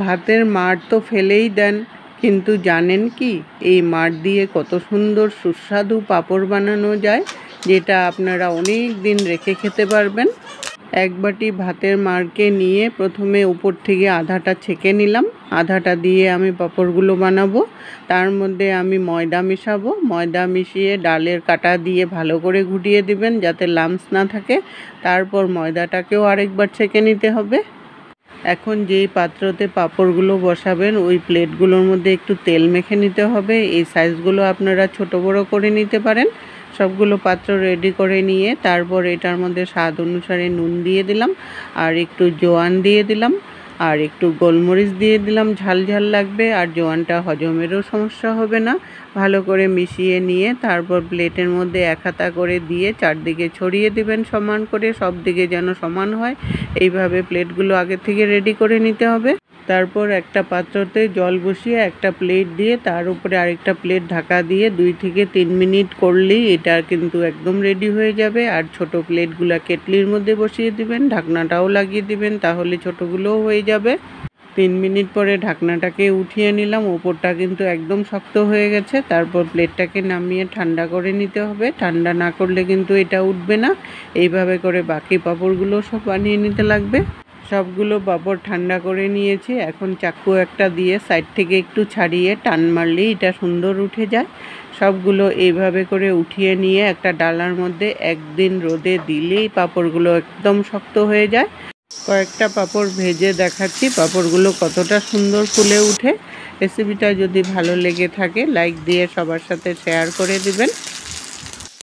ভাতের মাড় তো ফেলেই দেন, কিন্তু জানেন কি এই মাড় দিয়ে কত সুন্দর সুস্বাদু পাঁপড় বানানো যায়, যেটা আপনারা অনেক দিন রেখে খেতে পারবেন। এক বাটি ভাতের মাড়কে নিয়ে প্রথমে উপর থেকে আধাটা ছেঁকে নিলাম। আধাটা দিয়ে আমি পাঁপড়গুলো বানাবো। তার মধ্যে আমি ময়দা মেশাবো। ময়দা মিশিয়ে ডালের কাটা দিয়ে ভালো করে ঘুটিয়ে দিবেন যাতে লাম্পস না থাকে। তারপর ময়দাটাকেও আরেকবার ছেঁকে নিতে হবে। এখন যেই পাত্রতে পাঁপড়গুলো বসাবেন ওই প্লেটগুলোর মধ্যে একটু তেল মেখে নিতে হবে। এই সাইজগুলো আপনারা ছোট বড় করে নিতে পারেন। সবগুলো পাত্র রেডি করে নিয়ে তারপর এটার মধ্যে স্বাদ অনুসারে নুন দিয়ে দিলাম, আর একটু জোয়ান দিয়ে দিলাম, আর একটু গোলমরিচ দিয়ে দিলাম, ঝাল ঝাল লাগবে, আর জোয়ানটা হজমেরও সমস্যা হবে না। ভালো করে মিশিয়ে নিয়ে তারপর প্লেটের মধ্যে এক হাতা করে দিয়ে চারদিকে ছড়িয়ে দিবেন সমান করে, সব দিকে যেন সমান হয়। এইভাবে প্লেটগুলো আগে থেকে রেডি করে নিতে হবে। তারপর একটা পাত্রতে জল বসিয়ে একটা প্লেট দিয়ে তার উপরে আরেকটা প্লেট ঢাকা দিয়ে 2 থেকে 3 মিনিট করলেই এটা কিন্তু একদম রেডি হয়ে যাবে। আর ছোট প্লেটগুলো কেটলির মধ্যে বসিয়ে দিবেন, ঢাকনাটাও লাগিয়ে দিবেন, তাহলে ছোটগুলোও হয়ে যাবে। 3 মিনিট পরে ঢাকনাটাকে উঠিয়ে নিলাম। উপরটা কিন্তু একদম শক্ত হয়ে গেছে। তারপর প্লেটটাকে নামিয়ে ঠান্ডা করে নিতে হবে। ঠান্ডা না করলে কিন্তু এটা উঠবে না। এইভাবে করে বাকি পাঁপড়গুলো সব বানিয়ে নিতে লাগবে। সবগুলো পাঁপড় ঠান্ডা করে নিয়েছি। এখন চাকু একটা দিয়ে সাইড থেকে একটু ছাড়িয়ে টান মারলেই এটা সুন্দর উঠে যায়। সবগুলো এইভাবে করে উঠিয়ে নিয়ে একটা ডালার মধ্যে একদিন রোদে দিলেই পাঁপড়গুলো একদম শক্ত হয়ে যায়। কয়েকটা পাঁপড় ভেজে দেখাচ্ছি পাঁপড়গুলো কতটা সুন্দর ফুলে উঠে। রেসিপিটা যদি ভালো লেগে থাকে লাইক দিয়ে সবার সাথে শেয়ার করে দিবেন।